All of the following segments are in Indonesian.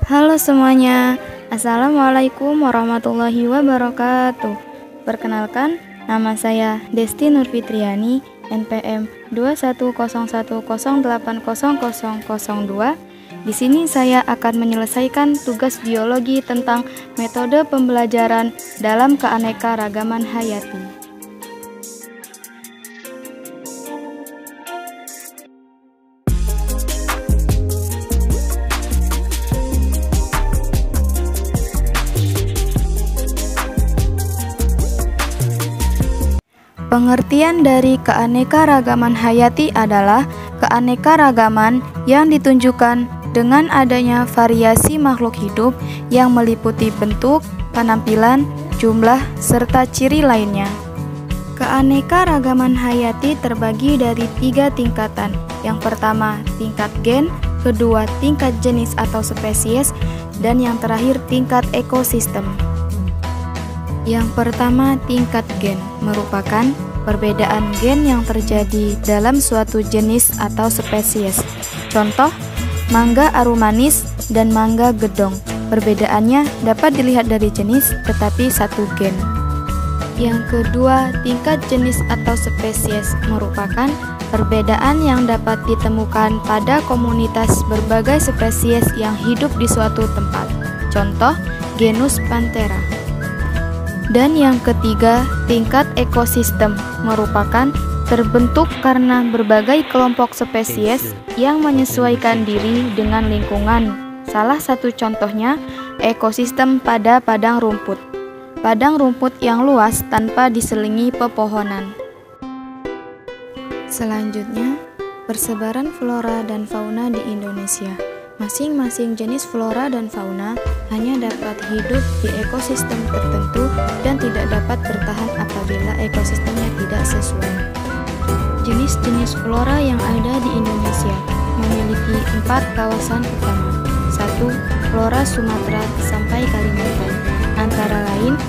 Halo semuanya, Assalamualaikum warahmatullahi wabarakatuh. Perkenalkan, nama saya Desti Nurfitriani, NPM 2101080002. Di sini saya akan menyelesaikan tugas biologi tentang metode pembelajaran dalam keanekaragaman hayati. Pengertian dari keanekaragaman hayati adalah keanekaragaman yang ditunjukkan dengan adanya variasi makhluk hidup yang meliputi bentuk, penampilan, jumlah, serta ciri lainnya. Keanekaragaman hayati terbagi dari 3 tingkatan. Yang pertama, tingkat gen, kedua, tingkat jenis atau spesies, dan yang terakhir, tingkat ekosistem. Yang pertama, tingkat gen merupakan perbedaan gen yang terjadi dalam suatu jenis atau spesies. Contoh, mangga aromanis dan mangga gedong. Perbedaannya dapat dilihat dari jenis tetapi satu gen. Yang kedua, tingkat jenis atau spesies merupakan perbedaan yang dapat ditemukan pada komunitas berbagai spesies yang hidup di suatu tempat. Contoh, genus Panthera. Dan yang ketiga, tingkat ekosistem merupakan terbentuk karena berbagai kelompok spesies yang menyesuaikan diri dengan lingkungan. Salah satu contohnya, ekosistem pada padang rumput. Padang rumput yang luas tanpa diselingi pepohonan. Selanjutnya, persebaran flora dan fauna di Indonesia. Masing-masing jenis flora dan fauna hanya dapat hidup di ekosistem tertentu dan tidak dapat bertahan apabila ekosistemnya tidak sesuai. Jenis-jenis flora yang ada di Indonesia memiliki 4 kawasan utama. 1. Flora Sumatera sampai Kalimantan. Antara lain,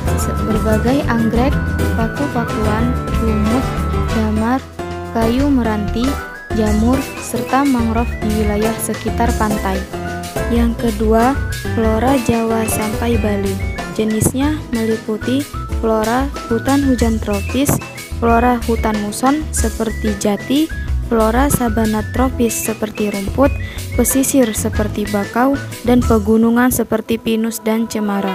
berbagai anggrek, paku-pakuan, lumut, damar, kayu meranti, jamur, serta mangrove di wilayah sekitar pantai. Yang kedua, flora Jawa sampai Bali. Jenisnya meliputi flora hutan hujan tropis, flora hutan muson seperti jati, flora sabana tropis seperti rumput, pesisir seperti bakau, dan pegunungan seperti pinus dan cemara.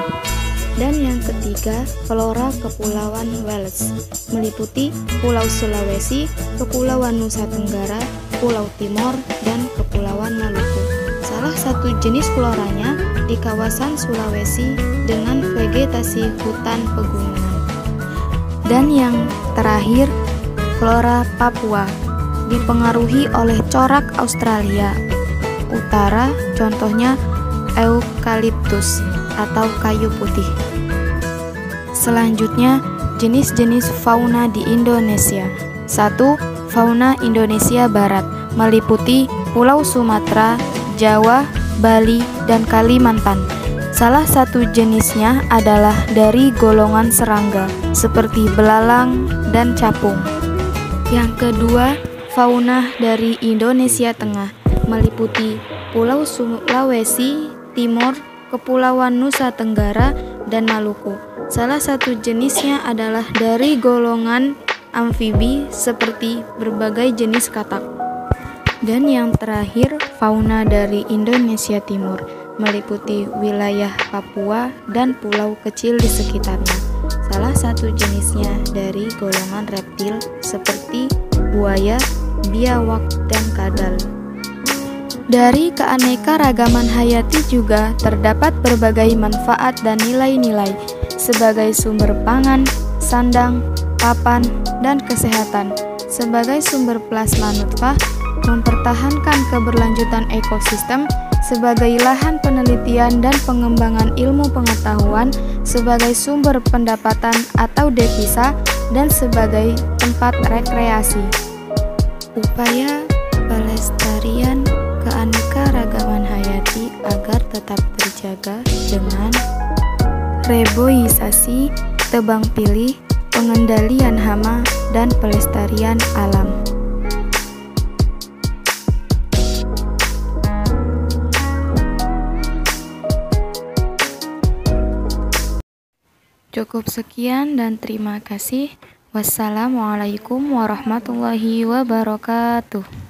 Dan yang ketiga, flora Kepulauan Wales, meliputi Pulau Sulawesi, Kepulauan Nusa Tenggara, Pulau Timor, dan Kepulauan Maluku. Salah satu jenis floranya di kawasan Sulawesi dengan vegetasi hutan pegunungan. Dan yang terakhir, flora Papua, dipengaruhi oleh corak Australia Utara, contohnya eukaliptus atau kayu putih. Selanjutnya, jenis-jenis fauna di Indonesia. 1. Fauna Indonesia Barat, meliputi Pulau Sumatera, Jawa, Bali, dan Kalimantan. Salah satu jenisnya adalah dari golongan serangga, seperti belalang dan capung. Yang kedua, fauna dari Indonesia Tengah, meliputi Pulau Sulawesi, Timor, Kepulauan Nusa Tenggara, dan Maluku. Salah satu jenisnya adalah dari golongan amfibi seperti berbagai jenis katak. Dan yang terakhir, fauna dari Indonesia Timur, meliputi wilayah Papua dan pulau kecil di sekitarnya. Salah satu jenisnya dari golongan reptil seperti buaya, biawak, dan kadal. Dari keanekaragaman hayati juga terdapat berbagai manfaat dan nilai-nilai sebagai sumber pangan, sandang, papan, dan kesehatan. Sebagai sumber plasma nutfah, mempertahankan keberlanjutan ekosistem, sebagai lahan penelitian dan pengembangan ilmu pengetahuan, sebagai sumber pendapatan atau devisa, dan sebagai tempat rekreasi. Upaya pelestarian keanekaragaman hayati agar tetap terjaga dengan reboisasi, tebang pilih, pengendalian hama, dan pelestarian alam. Cukup sekian dan terima kasih. Wassalamualaikum warahmatullahi wabarakatuh.